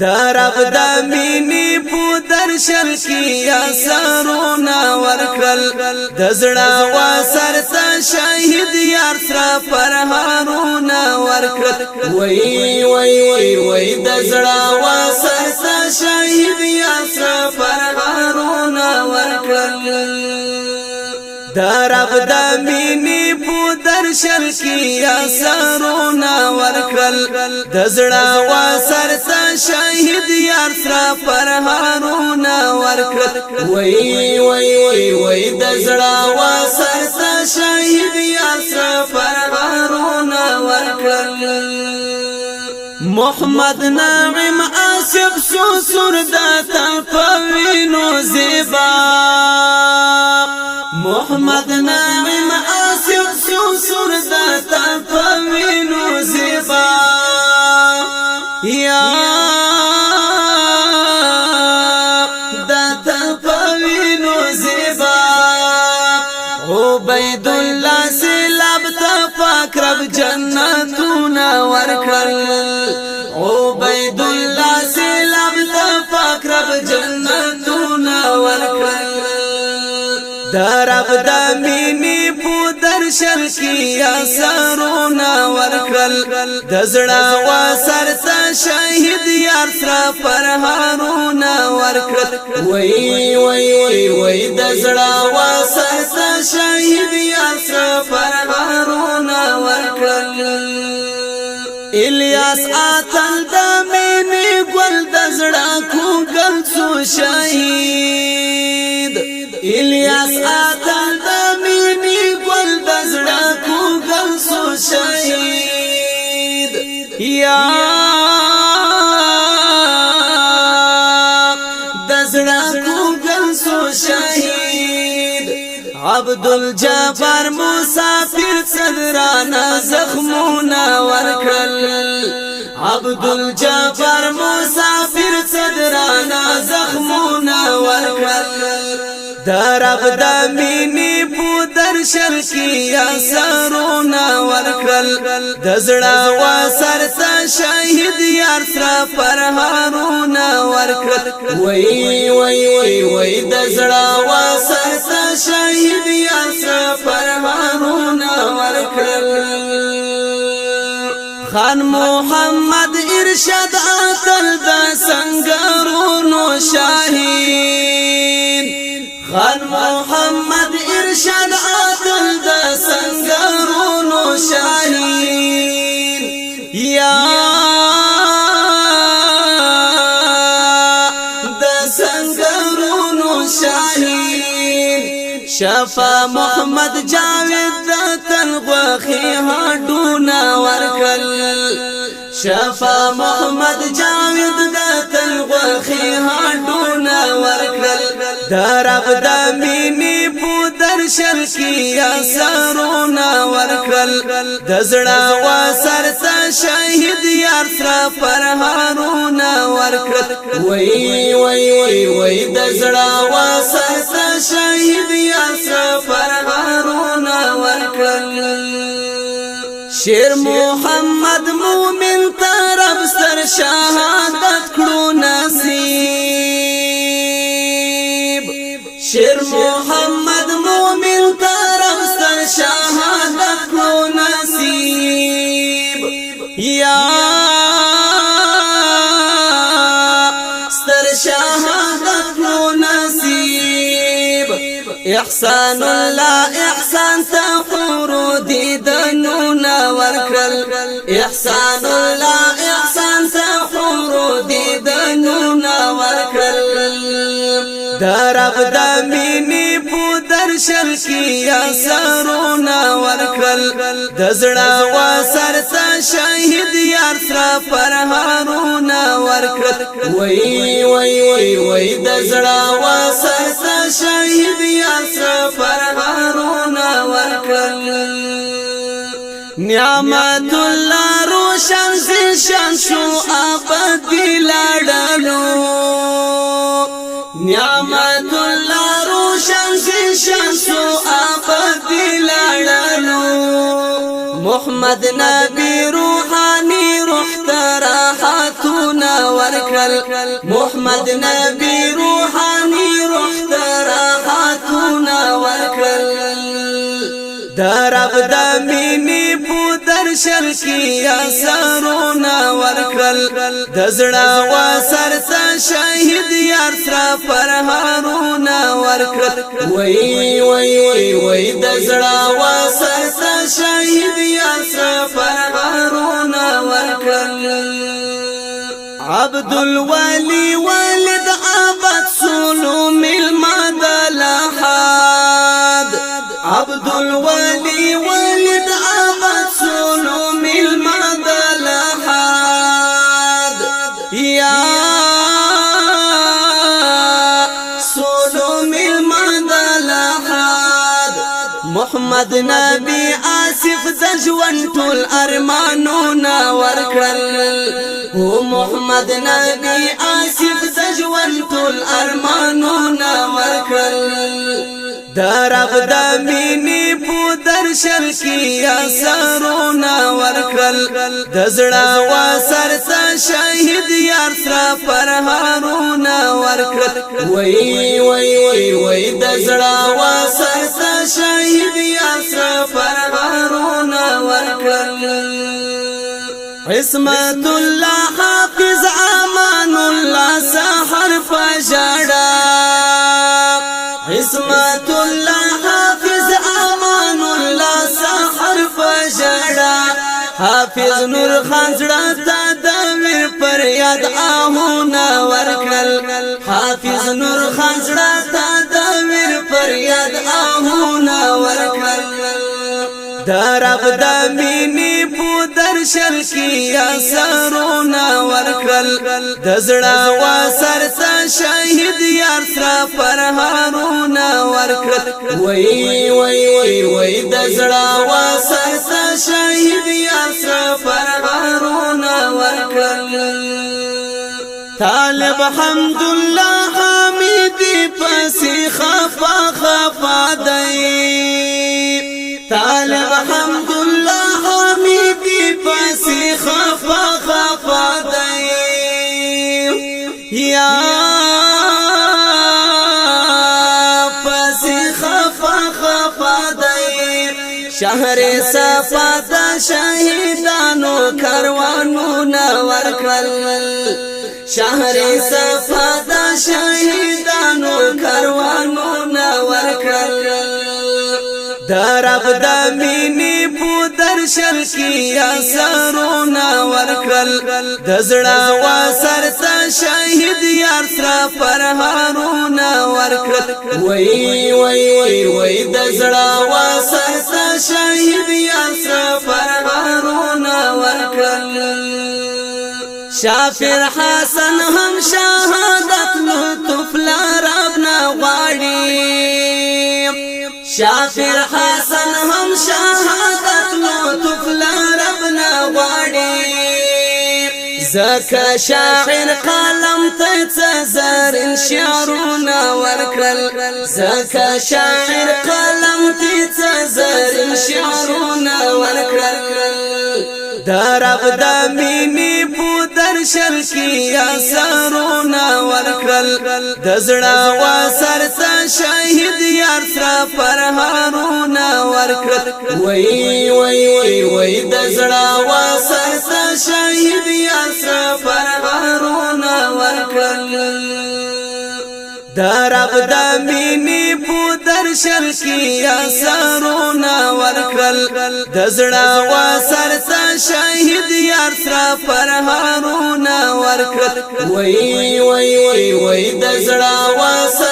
رب د مینې په درشل کې اثرونه ورکړل د زړه وسر ته شهید یار سره پرهارونه ورکړل وای وای وای د زړه وسر ته شهید یار سره پرهارونه ورکړل رب د مینې په درشل کې اثرونه ورکړل د زړه وسر ته شهید یار سره پرهارونه ورکړل وای وای وای د زړه وسر ته شهید یار سره پرهارونه ورکړل محمد نعیم آصف سور داتا پوینو زیبا محمد نعیم آصف سور داتا پوینو زیبا یا داتا پوینو زیبا عبید اللہ سیلاب تا پاک رب جنتونا ورکل عبید اللہ سیلاب تا پاک رب جنتونا ورکل رب د مینې په درشل کې اثرونه ورکړل د زړه وسر ته شهید یار سره پرهارونه ورکړل وای وای وای د زړه وسر ته شهید یار سره پرهارونه ورکړل الیاس اتل د مینې ګل د زړه کوګل څو شهید الیاس اتل د مینې ګل د زړه کوګل څو شهید یا د زړه کوګل څو شهید عبدالجبار مسافر صدرانا زخمونه ورکړل عبدالجبار مسافر صدرانا زخمونه ورکړل رب د مینې په درشل کې اثرونه ورکړل د زړه وسر ته شهید یار سره پرهارونه ورکړل وای وای وای د زړه وسر ته شهید یار سره پرهارونه ورکړل خان محمد ارشاد اتل د سنگرونو شاهین خان محمد ارشاد اتل د سنگرونو شاهین یا د سنگرونو شاهین شفا محمد جاوید د تنغوخي هډونه ورکل شفا محمد جاوید د تنغوخي هډونه ورکل رب د مینې په درشل کې اثرونه ورکړل د زړه وسر ته شهید یار سره پرهارونه ورکړل وای وای وای د زړه وسر ته شهید یار سره پرهارونه ورکړل شیر محمد مومن طرف سر شهادت کړو نصیب شیر محمد مومن طرف سر شهادت کړو نصیب یا سر شهادت کړو نصیب احسان الله احسان ته حور دیدنونه ورکړل احسان الله احسان ته حور دیدنونه ورکړل رب د مینې په درشل کې اثرونه ورکړل د زړه وسر ته شهید یار سره پرهارونه ورکړل وای وای وای د زړه وسر ته شهید یار سره پرهارونه ورکړل نعمت الله روشن زیشان شو ابدی لاړلو نعمت الله روشن زیشان شو ابدی لاړلو محمد نبی روحانی روح تراحتنا ورکل محمد نبی روحانی روح تراحتنا ورکل درب د مینی په درشل کی اثرنا ورکل دزړه وسر ته شهید یار سره فرهارونه ورکل وای وای وای دزړه وسر ته شهید یار سره فرهارونه ورکل عبد الولی والد عبد سلوم المدلحاد عبد الولی والد عبد سلوم المدلحاد یا سلوم المدلحاد محمد نبی آصف دجوان طول ارمانونا ورکل هو محمد نبی آصف دجوان طول ارمانونا ورکل درب د مینی په درشل کی اثرنا ورکل دزړه وسر ته شهید یار سره فرهارونه ورکل وای وای وای دزړه وسر ته شهید یار سره فرهارونه ورکل عصمت الله حافظ امان الله سحر فجڑا عصمت الله حافظ امان الله سحر فجڑا حافظ نور خان زړه ته د ویر پر یاد آهونه ورکل حافظ نور خان زړه ته د ویر پر یاد آهونه ورکل درب د مینی په درشل کی اثرنا ورکل دزړه وسر ته شهید یار سره فرهارونه ورکل وای وای وای دزړه وسر ته شهید یار سره فرهارونه ورکل طالب حمد الله حمیدی پسې خفا خفا دی طالب حمد الله حمیدی پسې خفا خفا دی یا پسې خفا خفا دی شهر صفا د شهیدانو کاروانونه ورکل شهر صفا د شهیدانو کاروانونه ورکل درب د مینی په درشل کی اثرنا ورکل دزړه وسر ته شهید یار سره فرهارونه ورکل وای وای وای دزړه وسر ته شهید یار سره فرهارونه ورکل شافر حسن هم شهادت لطف لربنا غواړي شافر حسن هم شهادت لطف لربنا غواړي زکه شاعر قلم ته زر شعرونه ورکل زکه شاعر قلم ته زر شعرونه ورکل درب د مینی په درشل کی اثرنا ورکل دزړه وسر ته شهید یار سره فرهارونه ورکل وای وای وای دزړه وسر ته شهید یار سره فرهارونه ورکل درب د مینی په درشل کی اثرنا ورکل دزړه وسر ته شهید یار سره فرهارونه ورکل وای وای وای دزړه وسر